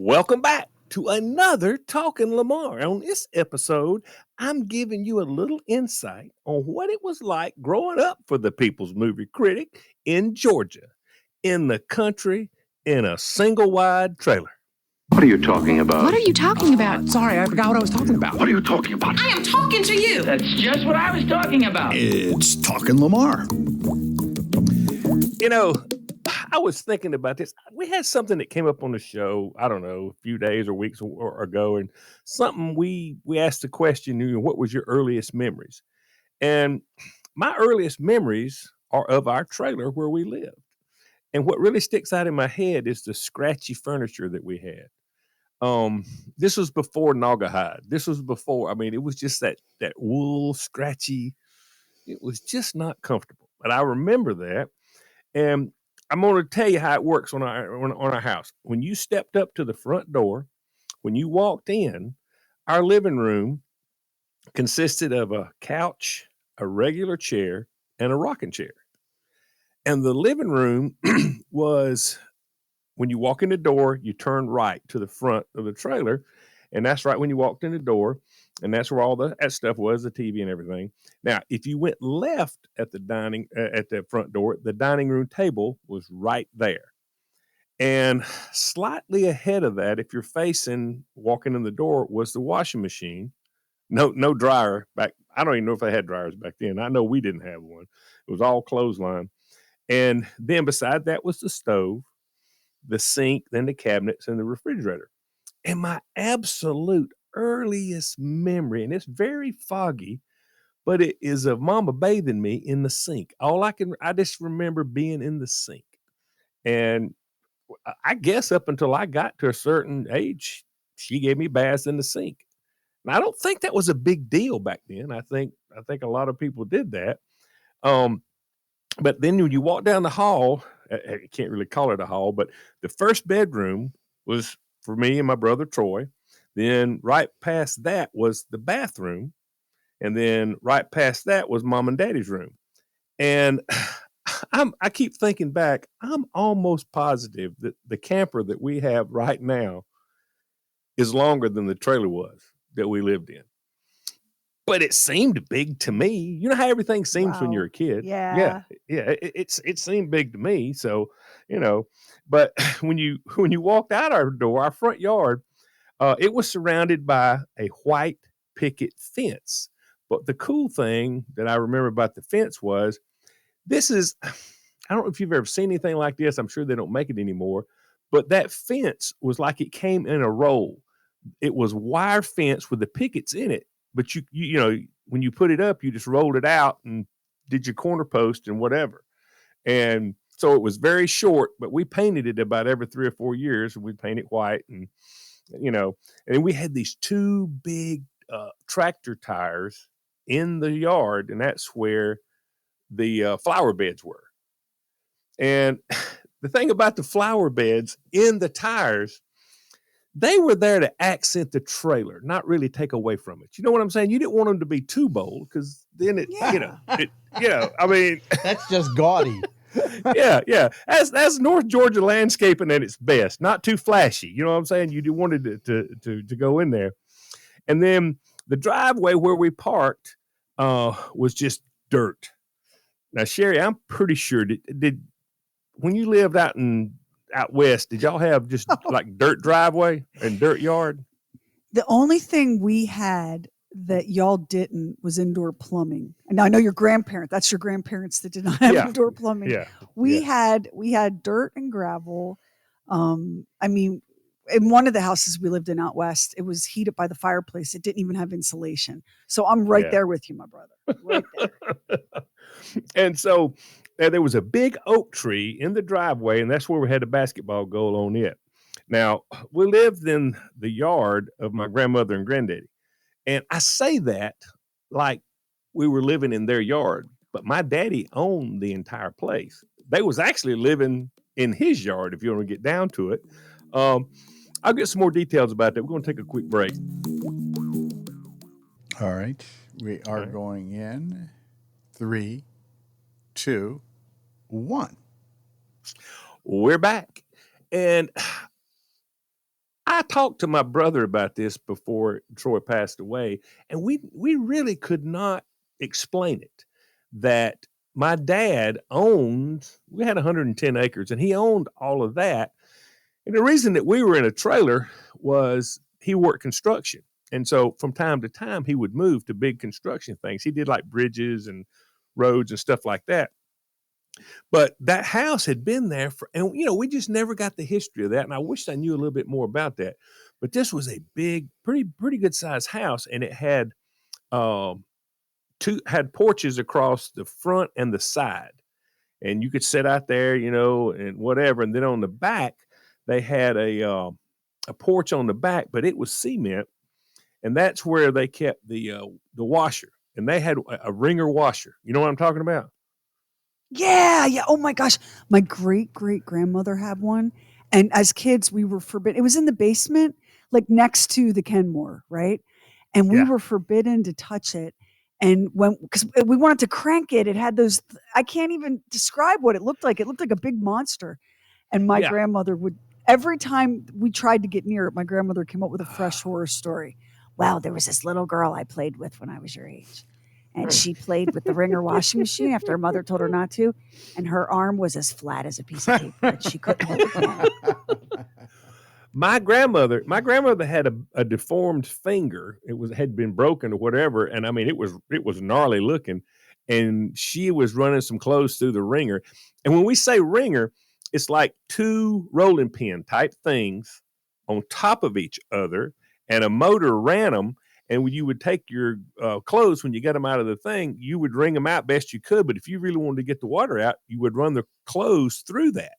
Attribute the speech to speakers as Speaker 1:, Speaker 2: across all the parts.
Speaker 1: Welcome back to another Talking Lamar. On this episode, I'm giving you a little insight on what it was like growing up for the People's Movie Critic in Georgia, in the country, in a single wide trailer.
Speaker 2: What are you talking about?
Speaker 3: What are you talking about?
Speaker 4: Sorry, I forgot what I was talking about.
Speaker 2: What are you talking about?
Speaker 3: I am talking to you.
Speaker 5: That's just what I was talking about.
Speaker 4: It's Talking Lamar.
Speaker 1: You know, I was thinking about this. We had something that came up on the show, I don't know, a few days or weeks ago, and something we asked the question, what was your earliest memories? And my earliest memories are of our trailer where we lived. And what really sticks out in my head is the scratchy furniture that we had. This was before Naugahyde. This was before, it was just that wool scratchy. It was just not comfortable. But I remember that. And I'm going to tell you how it works on our house. When you stepped up to the front door, when you walked in, our living room consisted of a couch, a regular chair, and a rocking chair. And the living room was, when you walk in the door, you turn right to the front of the trailer. And that's right when you walked in the door. And that's where all that stuff was, the TV and everything. Now, if you went left at the front door, the dining room table was right there. And slightly ahead of that, if you're walking in the door, was the washing machine. No dryer back. I don't even know if they had dryers back then. I know we didn't have one. It was all clothesline. And then beside that was the stove, the sink, then the cabinets, and the refrigerator. And my absolute earliest memory, and it's very foggy, but it is of Mama bathing me in the sink. I just remember being in the sink. And I guess up until I got to a certain age, she gave me baths in the sink. And I don't think that was a big deal back then. I think a lot of people did that. But then when you walk down the hall, I can't really call it a hall, but the first bedroom was for me and my brother Troy. Then right past that was the bathroom. And then right past that was Mom and Daddy's room. And I keep thinking back, I'm almost positive that the camper that we have right now is longer than the trailer was that we lived in. But it seemed big to me. You know how everything seems when you're a kid?
Speaker 6: Yeah.
Speaker 1: It seemed big to me. So, but when you walked out our door, our front yard, it was surrounded by a white picket fence. But the cool thing that I remember about the fence was, I don't know if you've ever seen anything like this. I'm sure they don't make it anymore. But that fence was like it came in a roll. It was wire fence with the pickets in it. But you when you put it up, you just rolled it out and did your corner post and whatever. And so it was very short, but we painted it about every 3 or 4 years, and we'd paint it white. And, and then we had these two big tractor tires in the yard, and that's where the flower beds were. And the thing about the flower beds in the tires, they were there to accent the trailer, not really take away from it. You know what I'm saying? You didn't want them to be too bold, because then
Speaker 7: that's just gaudy.
Speaker 1: Yeah. That's North Georgia landscaping at its best. Not too flashy. You know what I'm saying? You wanted it to go in there. And then the driveway where we parked was just dirt. Now, Sheri, I'm pretty sure did when you lived out west, did y'all have just like dirt driveway and dirt yard?
Speaker 6: The only thing we had that y'all didn't was indoor plumbing. And I know your grandparents that did not have indoor plumbing.
Speaker 1: Yeah.
Speaker 6: We had dirt and gravel. In one of the houses we lived in out west, it was heated by the fireplace. It didn't even have insulation. So I'm right there with you, my brother. Right there.
Speaker 1: And so there was a big oak tree in the driveway, and that's where we had a basketball goal on it. Now, we lived in the yard of my grandmother and granddaddy. And I say that like we were living in their yard, but my daddy owned the entire place. They was actually living in his yard, if you want to get down to it. I'll get some more details about that. We're going to take a quick break.
Speaker 7: All right. We are going in 3, 2, 1.
Speaker 1: We're back. And I talked to my brother about this before Troy passed away, and we really could not explain it. That my dad owned, we had 110 acres, and he owned all of that. And the reason that we were in a trailer was he worked construction. And so from time to time, he would move to big construction things. He did like bridges and roads and stuff like that. But that house had been there for, and we just never got the history of that. And I wished I knew a little bit more about that. But this was a big, pretty good sized house, and it had had porches across the front and the side, and you could sit out there, and whatever. And then on the back, they had a porch on the back, but it was cement, and that's where they kept the washer. And they had a ringer washer. You know what I'm talking about?
Speaker 6: Yeah. Oh my gosh. My great grandmother had one. And as kids, we were forbidden. It was in the basement, like next to the Kenmore, right? And we were forbidden to touch it. And because we wanted to crank it, it had those, I can't even describe what it looked like. It looked like a big monster. And my grandmother would, every time we tried to get near it, my grandmother came up with a fresh horror story. Well, there was this little girl I played with when I was your age. And she played with the ringer washing machine after her mother told her not to. And her arm was as flat as a piece of paper and she couldn't hold it down.
Speaker 1: My grandmother had a deformed finger. Had been broken or whatever. And I mean, it was gnarly looking. And she was running some clothes through the ringer. And when we say ringer, it's like two rolling pin type things on top of each other. And a motor ran them. And when you would take your clothes, when you got them out of the thing, you would wring them out best you could. But if you really wanted to get the water out, you would run the clothes through that.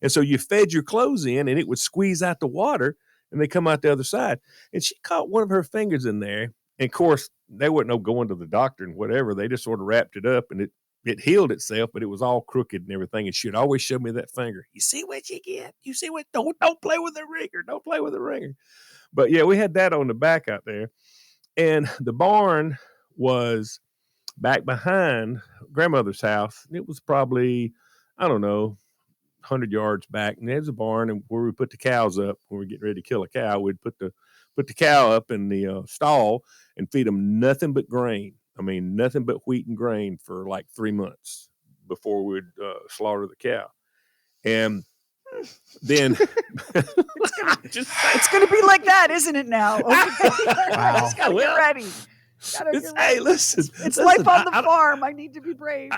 Speaker 1: And so you fed your clothes in, and it would squeeze out the water, and they come out the other side. And she caught one of her fingers in there. And, of course, they wouldn't know going to the doctor and whatever. They just sort of wrapped it up, and it healed itself, but it was all crooked and everything. And she'd always show me that finger. You see what you get? You see what? Don't play with the ringer. Don't play with the ringer. But, yeah, we had that on the back out there. And the barn was back behind grandmother's house. It was probably, I don't know, 100 yards back. And there's a barn and where we put the cows up. When we get ready to kill a cow, we'd put the cow up in the stall and feed them nothing but grain. I mean, nothing but wheat and grain for like 3 months before we'd slaughter the cow. And then
Speaker 6: it's gonna be like that, isn't it now? Okay.
Speaker 7: Wow.
Speaker 6: Just gotta get ready.
Speaker 1: Hey, listen.
Speaker 6: It's life on the farm. I need to be brave.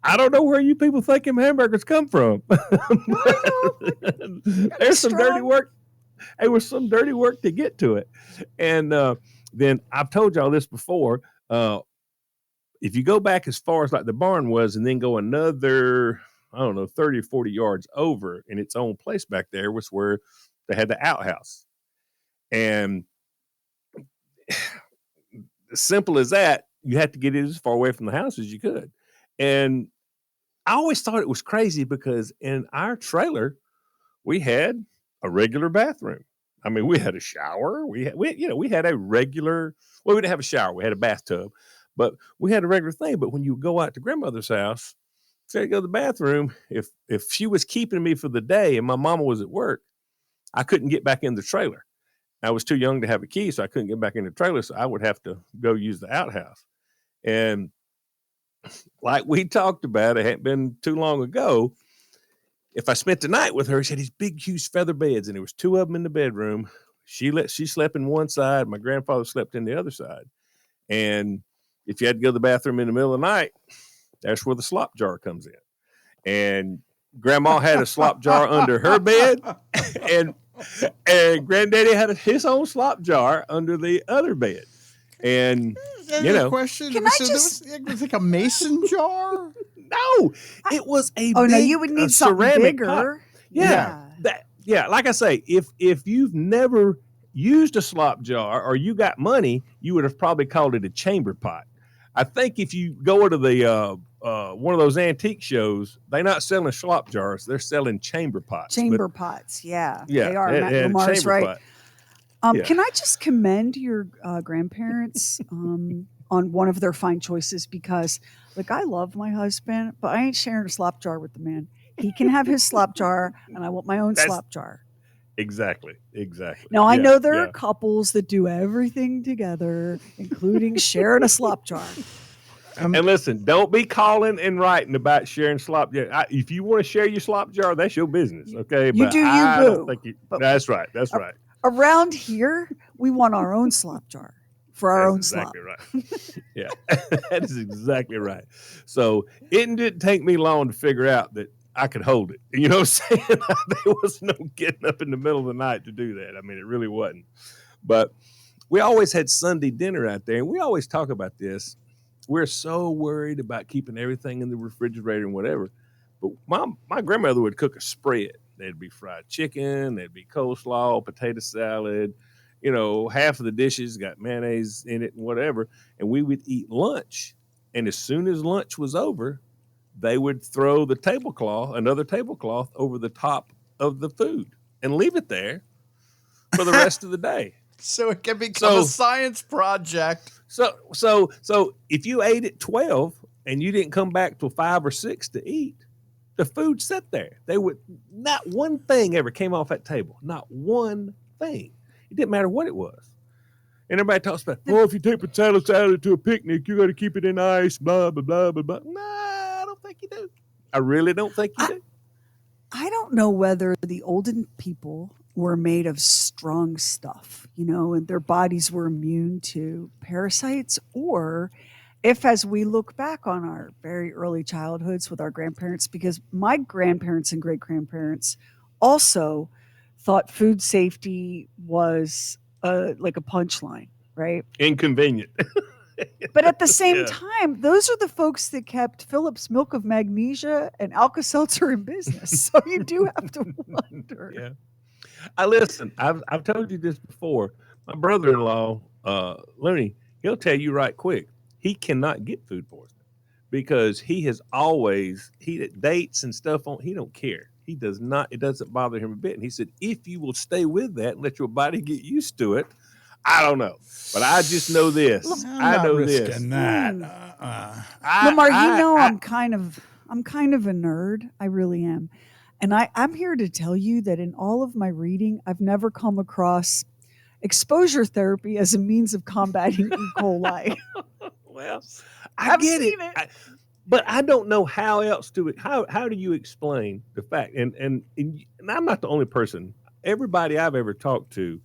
Speaker 1: I don't know where you people think them hamburgers come from. There's some dirty work. It was some dirty work to get to it. And then I've told y'all this before. If you go back as far as like the barn was and then go another, I don't know, 30 or 40 yards over in its own place back there was where they had the outhouse. And simple as that, you had to get it as far away from the house as you could. And I always thought it was crazy because in our trailer, we had a regular bathroom. I mean, we had a shower. We had a regular, well, we didn't have a shower. We had a bathtub, but we had a regular thing. But when you go out to grandmother's house, if I go to the bathroom, if she was keeping me for the day and my mama was at work, I couldn't get back in the trailer. I was too young to have a key, so I couldn't get back in the trailer. So I would have to go use the outhouse. And like we talked about, it hadn't been too long ago. If I spent the night with her, she had these big, huge feather beds, and there was two of them in the bedroom. She slept in one side. My grandfather slept in the other side. And if you had to go to the bathroom in the middle of the night, that's where the slop jar comes in. And grandma had a slop jar under her bed, and granddaddy had his own slop jar under the other bed. And
Speaker 7: question.
Speaker 6: Can
Speaker 7: It was like a mason jar.
Speaker 1: No, it was a
Speaker 6: Oh
Speaker 1: big,
Speaker 6: no, you would need something
Speaker 1: ceramic
Speaker 6: bigger.
Speaker 1: pot. Yeah. Like I say, if you've never used a slop jar or you got money, you would have probably called it a chamber pot. I think if you go to the one of those antique shows, they're not selling slop jars; they're selling chamber pots.
Speaker 6: Chamber pots, yeah,
Speaker 1: Yeah,
Speaker 6: they are.
Speaker 1: it
Speaker 6: Matt
Speaker 1: had a
Speaker 6: Lamar's
Speaker 1: chamber
Speaker 6: right.
Speaker 1: pot. Yeah.
Speaker 6: Can I just commend your grandparents on one of their fine choices? Because, like, I love my husband, but I ain't sharing a slop jar with the man. He can have his slop jar, and I want my own slop jar.
Speaker 1: Exactly.
Speaker 6: Now I
Speaker 1: Yeah,
Speaker 6: know there are
Speaker 1: yeah.
Speaker 6: couples that do everything together, including sharing a slop jar.
Speaker 1: And listen, don't be calling and writing about sharing slop jar. If you want to share your slop jar, that's your business, okay?
Speaker 6: You
Speaker 1: But
Speaker 6: do you,
Speaker 1: I don't
Speaker 6: boo.
Speaker 1: think you.
Speaker 6: But
Speaker 1: That's right. That's right.
Speaker 6: around here, we want our own slop jar for our
Speaker 1: That's
Speaker 6: own slop.
Speaker 1: exactly right. Yeah, that is exactly right. So it didn't take me long to figure out that I could hold it. You know what I'm saying? There was no getting up in the middle of the night to do that. I mean, it really wasn't. But we always had Sunday dinner out there, and we always talk about this. We're so worried about keeping everything in the refrigerator and whatever. But my grandmother would cook a spread. There'd be fried chicken, there'd be coleslaw, potato salad. Half of the dishes got mayonnaise in it and whatever. And we would eat lunch. And as soon as lunch was over, they would throw another tablecloth over the top of the food and leave it there for the rest of the day.
Speaker 7: So it can become a science project.
Speaker 1: So if you ate at 12 and you didn't come back till 5 or 6 to eat, the food sat there. Not one thing ever came off that table. Not one thing. It didn't matter what it was. And everybody talks about, if you take potato salad to a picnic, you got to keep it in ice, blah, blah, blah, blah, blah. Nah, I don't think you do. I really don't think you do.
Speaker 6: I don't know whether the olden people were made of strong stuff, and their bodies were immune to parasites, or if, as we look back on our very early childhoods with our grandparents, because my grandparents and great grandparents also thought food safety was like a punchline, right?
Speaker 1: Inconvenient.
Speaker 6: But at the same
Speaker 1: Yeah.
Speaker 6: time, those are the folks that kept Phillips Milk of Magnesia and Alka-Seltzer in business. So you do have to wonder.
Speaker 1: Yeah. Listen, I've told you this before. My brother-in-law, Looney, he'll tell you right quick, he cannot get food poisoning because he has always dates and stuff on. He don't care. He does not. It doesn't bother him a bit. And he said, if you will stay with that and let your body get used to it, I don't know, but I just know this. I know this.
Speaker 7: That.
Speaker 6: Lamar, I'm kind of a nerd. I really am. And I'm here to tell you that in all of my reading, I've never come across exposure therapy as a means of combating E. coli.
Speaker 1: Well, I get it. But I don't know how else to how do you explain the fact? And I'm not the only person. Everybody I've ever talked to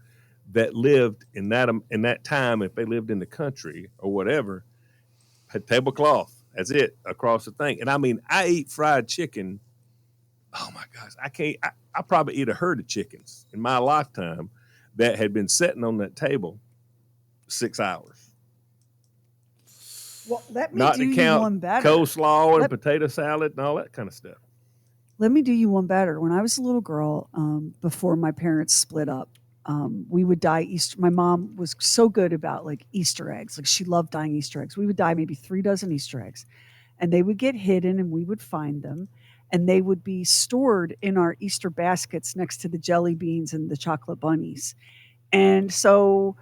Speaker 1: that lived in that time, if they lived in the country or whatever, had tablecloth. That's it across the thing. And I mean, I eat fried chicken. Oh my gosh, I probably eat a herd of chickens in my lifetime that had been sitting on that table 6 hours.
Speaker 6: Well, let me
Speaker 1: Not
Speaker 6: do
Speaker 1: to
Speaker 6: you
Speaker 1: count
Speaker 6: one better.
Speaker 1: coleslaw and potato salad and all that kind of stuff.
Speaker 6: Let me do you one better. When I was a little girl, before my parents split up, we would dye Easter. My mom was so good about like Easter eggs. Like she loved dyeing Easter eggs. We would dye maybe 3 dozen Easter eggs, and they would get hidden, and we would find them, and they would be stored in our Easter baskets next to the jelly beans and the chocolate bunnies. And so,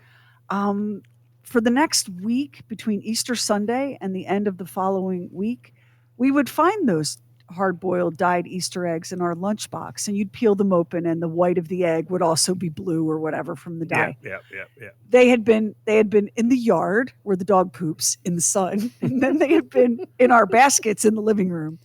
Speaker 6: for the next week between Easter Sunday and the end of the following week, we would find those hard-boiled dyed Easter eggs in our lunchbox, and you'd peel them open, and the white of the egg would also be blue or whatever from the dye.
Speaker 1: Yeah.
Speaker 6: They had been in the yard where the dog poops in the sun, and then they had been in our baskets in the living room.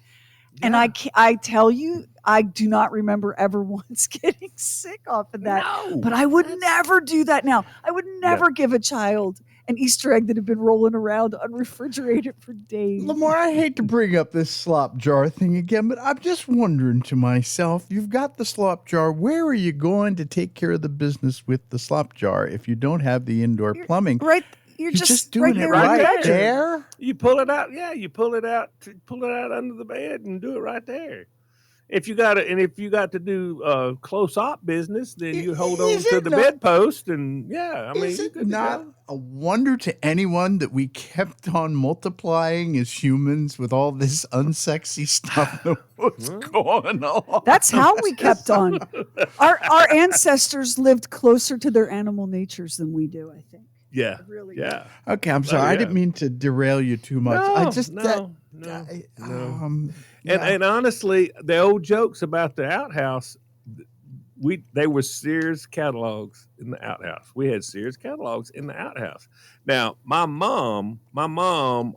Speaker 6: Yeah. And I tell you, I do not remember ever once getting sick off of that.
Speaker 1: No,
Speaker 6: but I would never do that now. I would never give a child an Easter egg that had been rolling around unrefrigerated for days.
Speaker 7: Lamar, I hate to bring up this slop jar thing again, but I'm just wondering to myself, you've got the slop jar. Where are you going to take care of the business with the slop jar if you don't have the indoor plumbing?
Speaker 6: Right. You're just
Speaker 7: doing it right there.
Speaker 1: You pull it out. Yeah, you pull it out under the bed and do it right there. If you got to do close op business, then you hold on to the bedpost, and
Speaker 7: is it not a wonder to anyone that we kept on multiplying as humans with all this unsexy stuff? What's going on?
Speaker 6: That's how we kept on. Our ancestors lived closer to their animal natures than we do, I think.
Speaker 1: Yeah,
Speaker 6: really.
Speaker 1: Yeah.
Speaker 7: Okay, I'm sorry. I didn't mean to derail you too much.
Speaker 1: And honestly, the old jokes about the outhouse they were Sears catalogs in the outhouse. We had Sears catalogs in the outhouse. Now, my mom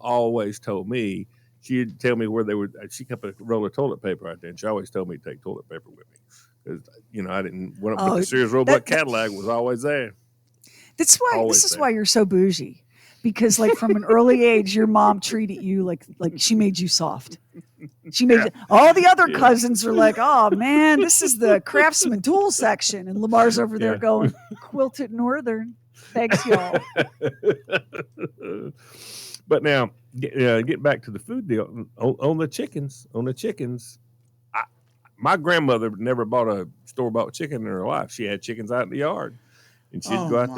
Speaker 1: always told me, she'd tell me where they were. She kept a roll of toilet paper out there, and she always told me to take toilet paper with me because I didn't. But
Speaker 6: Oh,
Speaker 1: the Sears Roebuck
Speaker 6: that
Speaker 1: catalog was always there.
Speaker 6: that's why this
Speaker 1: Always
Speaker 6: is
Speaker 1: there.
Speaker 6: why you're so bougie. Because like from an early age, your mom treated you like she made you soft. She made
Speaker 1: Yeah.
Speaker 6: all the other
Speaker 1: Yeah.
Speaker 6: cousins are like, oh man, this is the craftsman tool section. And Lamar's over there
Speaker 1: Yeah.
Speaker 6: going, Quilted Northern. Thanks, y'all.
Speaker 1: But now, get back to the food deal on the chickens. On the chickens, my grandmother never bought a store bought chicken in her life. She had chickens out in the yard, and she'd go out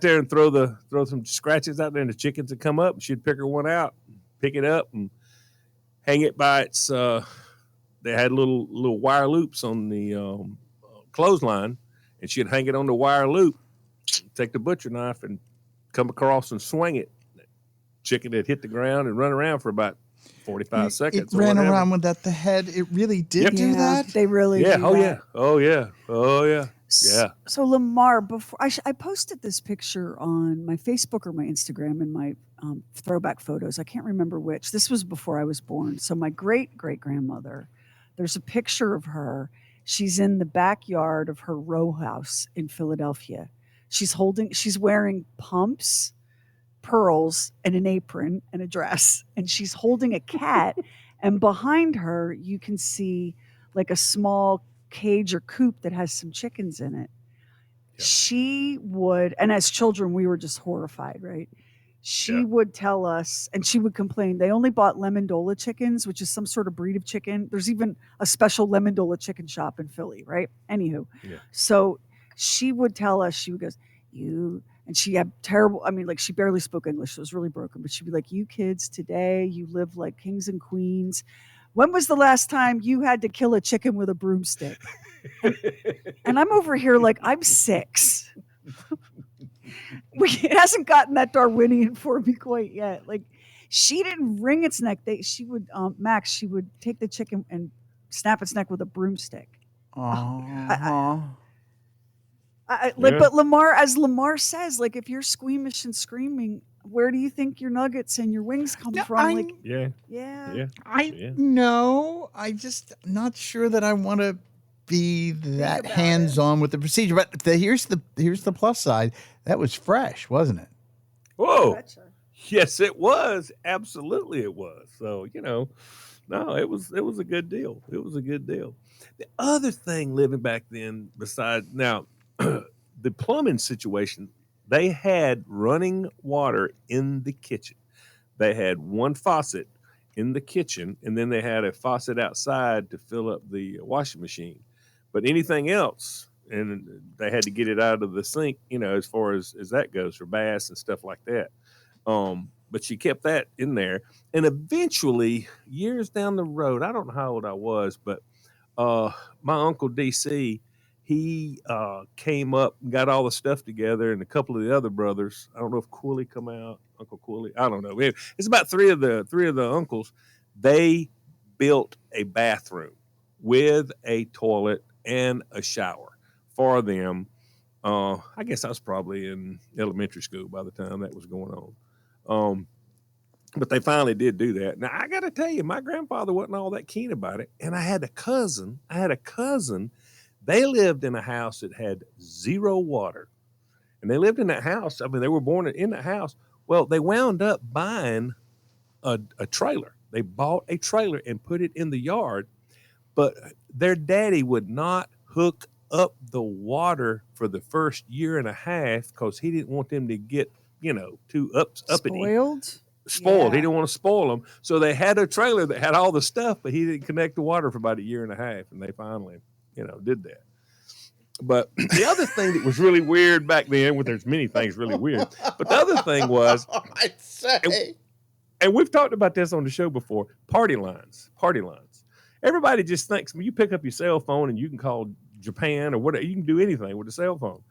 Speaker 1: there and throw some scratches out there, and the chickens would come up. And she'd pick her one out, pick it up, and hang it by its. They had little wire loops on the clothesline, and she'd hang it on the wire loop. Take the butcher knife and come across and swing it. Chicken had hit the ground and run around for about 45 seconds.
Speaker 7: It ran around without the head. It really did do that?
Speaker 6: They really
Speaker 1: Yeah.
Speaker 6: do
Speaker 1: Oh
Speaker 6: that.
Speaker 1: yeah. Oh yeah. Oh yeah. Yeah.
Speaker 6: So Lamar, before I posted this picture on my Facebook or my Instagram in my throwback photos. I can't remember which. This was before I was born. So my great grandmother, there's a picture of her. She's in the backyard of her row house in Philadelphia. She's wearing pumps, pearls, and an apron and a dress, and she's holding a cat. And behind her, you can see like a small cage or coop that has some chickens in it.
Speaker 1: Yeah.
Speaker 6: She would, and as children, we were just horrified, right? She
Speaker 1: Yeah.
Speaker 6: would tell us, and she would complain, they only bought Lemondola chickens, which is some sort of breed of chicken. There's even a special Lemondola chicken shop in Philly, right? Anywho,
Speaker 1: Yeah.
Speaker 6: so she would tell us, she would go, and she had terrible, I mean, like she barely spoke English, so it was really broken, but she'd be like, you kids today, you live like kings and queens. When was the last time you had to kill a chicken with a broomstick? And I'm over here like, I'm 6. It hasn't gotten that Darwinian for me quite yet. Like, she didn't wring its neck. She would, Max, she would take the chicken and snap its neck with a broomstick.
Speaker 7: Uh-huh.
Speaker 6: But Lamar, as Lamar says, like, if you're squeamish and screaming, where do you think your nuggets and your wings come from?
Speaker 1: Yeah.
Speaker 6: Yeah.
Speaker 7: No, I just not sure that I want to be that
Speaker 6: about
Speaker 7: hands-on with the procedure. But here's the plus side. That was fresh, wasn't it?
Speaker 1: Whoa. Yes, it was. Absolutely, it was. So no, it was a good deal. It was a good deal. The other thing living back then, besides now, the plumbing situation, they had running water in the kitchen. They had one faucet in the kitchen, and then they had a faucet outside to fill up the washing machine. But anything else, and they had to get it out of the sink, as far as that goes for baths and stuff like that. But she kept that in there. And eventually, years down the road, I don't know how old I was, but my uncle DC, he came up and got all the stuff together, and a couple of the other brothers. I don't know if Cooley come out, Uncle Cooley. I don't know. It's about three of the uncles. They built a bathroom with a toilet and a shower for them. I guess I was probably in elementary school by the time that was going on. But they finally did do that. Now, I got to tell you, my grandfather wasn't all that keen about it. And I had a cousin. They lived in a house that had zero water. And they lived in that house. I mean, they were born in that house. Well, they wound up buying a trailer. They bought a trailer and put it in the yard. But their daddy would not hook up the water for the first year and a half because he didn't want them to get, too uppity. Spoiled.
Speaker 6: Yeah.
Speaker 1: He didn't want to spoil them. So they had a trailer that had all the stuff, but he didn't connect the water for about a year and a half. And they finally, did that. But the other thing that was really weird back then, there's many things really weird, but the other thing was,
Speaker 7: I'd say.
Speaker 1: and we've talked about this on the show before, party lines. Everybody just thinks when you pick up your cell phone and you can call Japan or whatever, you can do anything with a cell phone.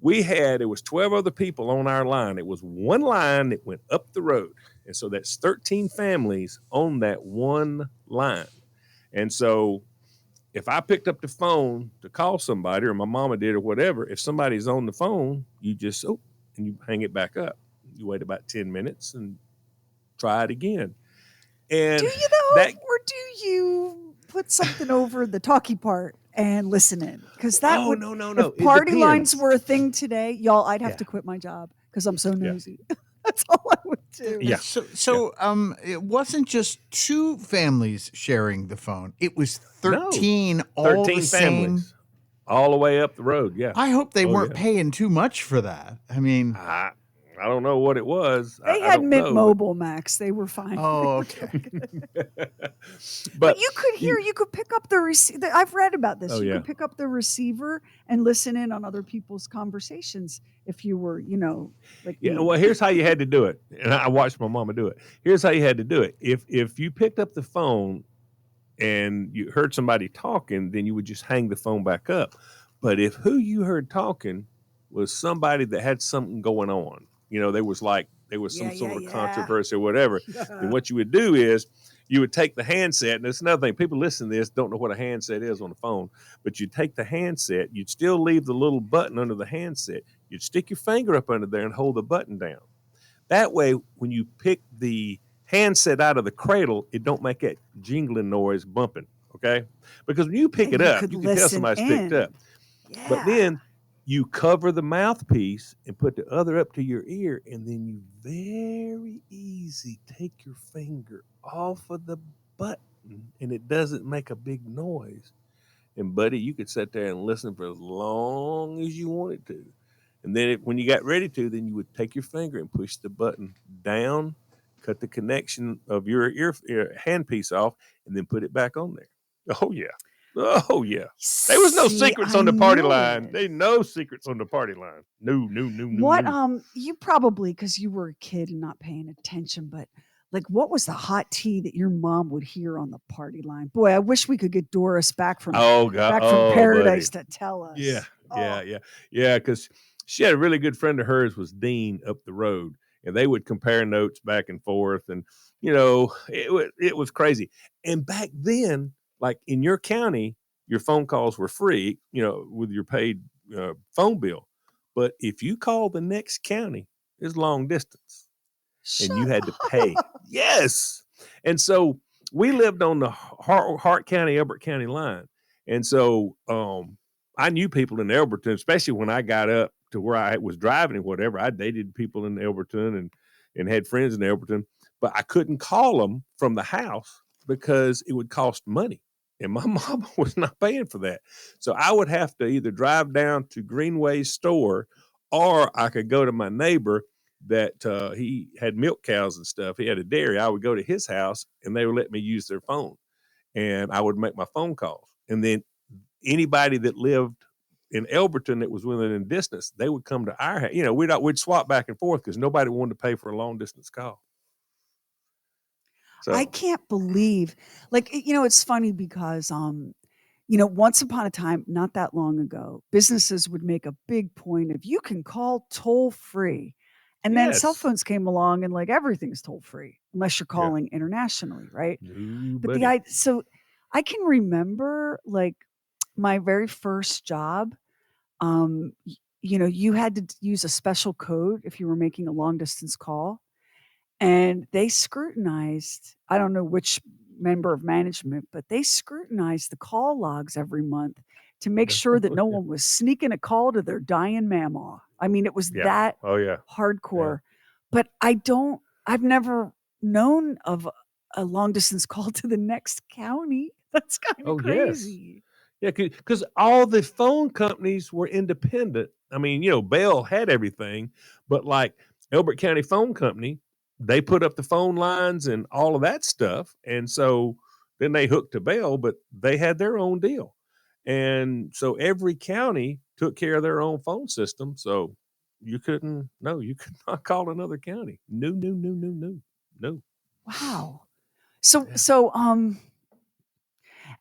Speaker 1: It was 12 other people on our line. It was one line that went up the road. And so that's 13 families on that one line. And so if I picked up the phone to call somebody, or my mama did, or whatever, if somebody's on the phone, you just and you hang it back up. You wait about 10 minutes and try it again.
Speaker 6: Do
Speaker 1: And
Speaker 6: you though,
Speaker 1: that
Speaker 6: or do you put something over the talkie part and listen in? Because that would,
Speaker 1: no.
Speaker 6: if
Speaker 1: It
Speaker 6: party lines
Speaker 1: depends.
Speaker 6: were a thing today, y'all, I'd have
Speaker 1: Yeah.
Speaker 6: to quit my job because I'm so
Speaker 1: Yeah.
Speaker 6: nosy. That's all I would do.
Speaker 1: Yeah.
Speaker 7: It wasn't just two families sharing the phone. It was
Speaker 1: No.
Speaker 7: 13 all
Speaker 1: 13
Speaker 7: the same.
Speaker 1: families all the way up the road. Yeah.
Speaker 7: I hope they weren't
Speaker 1: yeah.
Speaker 7: paying too much for that. I mean,
Speaker 1: I don't know what it was.
Speaker 6: They
Speaker 1: I
Speaker 6: had
Speaker 1: don't
Speaker 6: Mint
Speaker 1: know,
Speaker 6: Mobile, Max. They were fine.
Speaker 7: oh, okay.
Speaker 6: But you could hear, you could pick up the receiver. I've read about this.
Speaker 1: Oh,
Speaker 6: You
Speaker 1: yeah.
Speaker 6: could pick up the receiver and listen in on other people's conversations if you were, like
Speaker 1: Yeah,
Speaker 6: me.
Speaker 1: well, here's how you had to do it, and I watched my mama do it. Here's how you had to do it. If you picked up the phone and you heard somebody talking, then you would just hang the phone back up. But if who you heard talking was somebody that had something going on, there was some sort of controversy or whatever, then what you would do is you would take the handset, and it's another thing, people listening to this don't know what a handset is on the phone, but you'd take the handset, you'd still leave the little button under the handset, you'd stick your finger up under there and hold the button down. That way, when you pick the handset out of the cradle, it don't make that jingling noise bumping, okay? Because when you pick
Speaker 6: And
Speaker 1: it
Speaker 6: you
Speaker 1: up,
Speaker 6: could
Speaker 1: you can tell
Speaker 6: listen
Speaker 1: somebody's picked
Speaker 6: in.
Speaker 1: up. But then you cover the mouthpiece and put the other up to your ear, and then you very easy take your finger off of the button, and it doesn't make a big noise. And buddy, you could sit there and listen for as long as you wanted to. And then when you got ready to, then you would take your finger and push the button down, cut the connection of your handpiece off, and then put it back on there. Oh yeah. Oh yeah. There was no secrets on the party line. There no secrets on the party line. No.
Speaker 6: What you probably, because you were a kid and not paying attention, but like what was the hot tea that your mom would hear on the party line? Boy, I wish we could get Doris back from Paradise to tell us.
Speaker 1: Yeah, because she had a really good friend of hers was Dean up the road, and they would compare notes back and forth, and it was crazy. And back then, like in your county, your phone calls were free, with your paid phone bill. But if you call the next county, it's long distance, and you had to pay. Yes. And so we lived on the Hart County, Elbert County line. And so I knew people in Elberton, especially when I got up to where I was driving and whatever. I dated people in Elberton and had friends in Elberton, but I couldn't call them from the house because it would cost money. And my mom was not paying for that. So I would have to either drive down to Greenway's store, or I could go to my neighbor that he had milk cows and stuff. He had a dairy. I would go to his house and they would let me use their phone, and I would make my phone calls. And then anybody that lived in Elberton that was within a distance, they would come to our house. We'd swap back and forth because nobody wanted to pay for a long distance call. So
Speaker 6: I can't believe, it's funny because, once upon a time, not that long ago, businesses would make a big point of you can call toll free. And then cell
Speaker 1: Yes.
Speaker 6: phones came along and everything's toll free unless you're
Speaker 1: Yeah.
Speaker 6: calling internationally, right?
Speaker 1: No,
Speaker 6: But
Speaker 1: buddy.
Speaker 6: so I can remember my very first job. You had to use a special code if you were making a long distance call, and they scrutinized. I don't know which member of management, but they scrutinized the call logs every month to make sure that no one was sneaking a call to their dying mamaw. I mean, it was
Speaker 1: Yeah.
Speaker 6: that
Speaker 1: Oh yeah.
Speaker 6: hardcore. But I've never known of a long distance call to the next county. That's kind of
Speaker 1: Oh yes.
Speaker 6: crazy.
Speaker 1: Yeah, because all the phone companies were independent. I mean, Bell had everything, but like Elbert County Phone Company, they put up the phone lines and all of that stuff. And so then they hooked to Bell, but they had their own deal. And so every county took care of their own phone system. So you could not call another county. No.
Speaker 6: Wow. So
Speaker 1: Yeah.
Speaker 6: so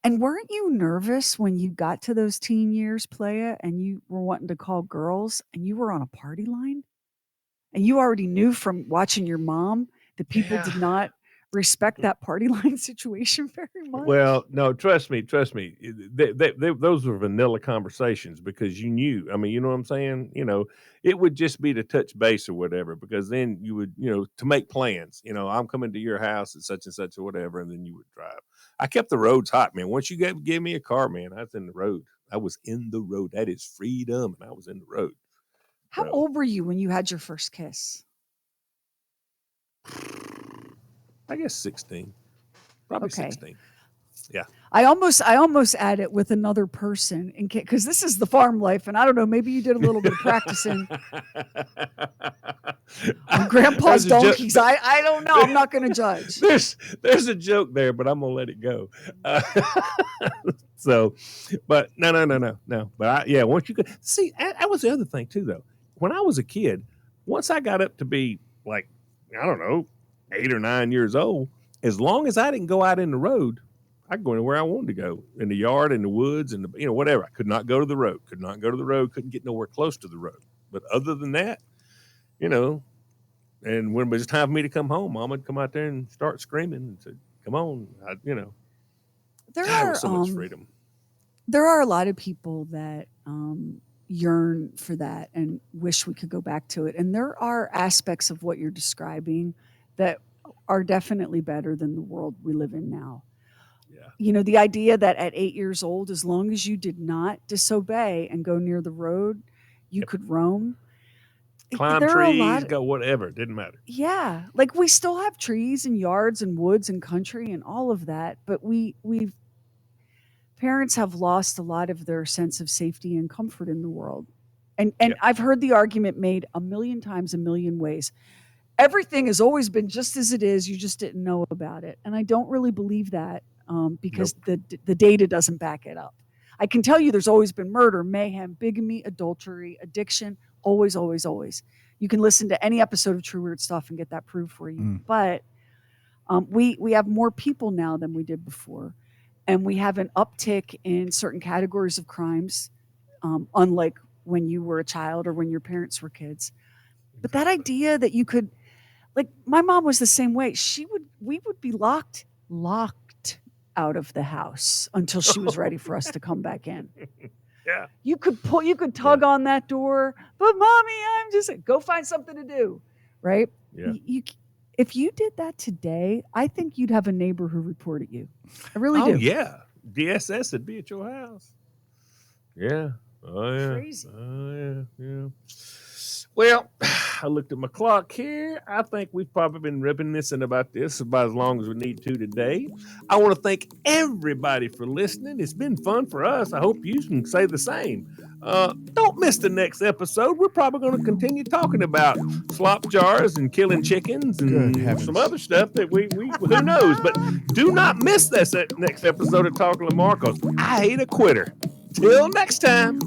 Speaker 6: and weren't you nervous when you got to those teen years, Playa, and you were wanting to call girls and you were on a party line? And you already knew from watching your mom that people did
Speaker 1: Yeah.
Speaker 6: not respect that party line situation very much.
Speaker 1: Well, no, trust me. Those were vanilla conversations because you knew. I mean, you know what I'm saying? It would just be to touch base or whatever, because then you would, to make plans. I'm coming to your house at such and such or whatever, and then you would drive. I kept the roads hot, man. Once you gave me a car, man, I was in the road. I was in the road. That is freedom, and I was in the road.
Speaker 6: How old were you when you had your first kiss?
Speaker 1: I guess 16. Probably
Speaker 6: Okay.
Speaker 1: 16. Yeah.
Speaker 6: I almost add it with another person in case, because this is the farm life, and I don't know, maybe you did a little bit of practicing on grandpa's donkeys. I don't know. I'm not going to judge.
Speaker 1: There's a joke there, but I'm gonna let it go. But no. But once you could see, that was the other thing too, though. When I was a kid, once I got up to be like, I don't know, 8 or 9 years old, as long as I didn't go out in the road, I could go anywhere I wanted to go, in the yard, in the woods, and whatever. I could not go to the road. Couldn't get nowhere close to the road. But other than that, and when it was time for me to come home, Mom would come out there and start screaming and say, "Come on!"
Speaker 6: There
Speaker 1: God, it
Speaker 6: are
Speaker 1: was so much freedom.
Speaker 6: There are a lot of people that yearn for that and wish we could go back to it. And there are aspects of what you're describing that are definitely better than the world we live in now.
Speaker 1: Yeah.
Speaker 6: The idea that at 8 years old, as long as you did not disobey and go near the road, you could roam.
Speaker 1: Climb
Speaker 6: There are a
Speaker 1: trees,
Speaker 6: lot.
Speaker 1: go whatever. It didn't matter.
Speaker 6: Yeah, like we still have trees and yards and woods and country and all of that, but we've parents have lost a lot of their sense of safety and comfort in the world. And
Speaker 1: Yeah.
Speaker 6: I've heard the argument made a million times, a million ways. Everything has always been just as it is. You just didn't know about it. And I don't really believe that because the data doesn't back it up. I can tell you there's always been murder, mayhem, bigamy, adultery, addiction, always, always, always. You can listen to any episode of True Weird Stuff and get that proved for you. But we have more people now than we did before. And we have an uptick in certain categories of crimes, unlike when you were a child or when your parents were kids. But that idea that you could, like, my mom was the same way. We would be locked out of the house until she was ready for us to come back in.
Speaker 1: Yeah.
Speaker 6: You could tug on that door, but mommy, I'm just go find something to do, right?
Speaker 1: Yeah.
Speaker 6: If you did that today, I think you'd have a neighbor who reported you. I really do.
Speaker 1: Oh yeah. DSS would be at your house. Yeah. Oh yeah.
Speaker 6: Crazy.
Speaker 1: Oh yeah. Well, I looked at my clock here. I think we've probably been reminiscing about this about as long as we need to today. I want to thank everybody for listening. It's been fun for us. I hope you can say the same. Don't miss the next episode. We're probably going to continue talking about slop jars and killing chickens and some other stuff that we who knows. But do not miss this next episode of Talking Lamar, because I hate a quitter. Till next time.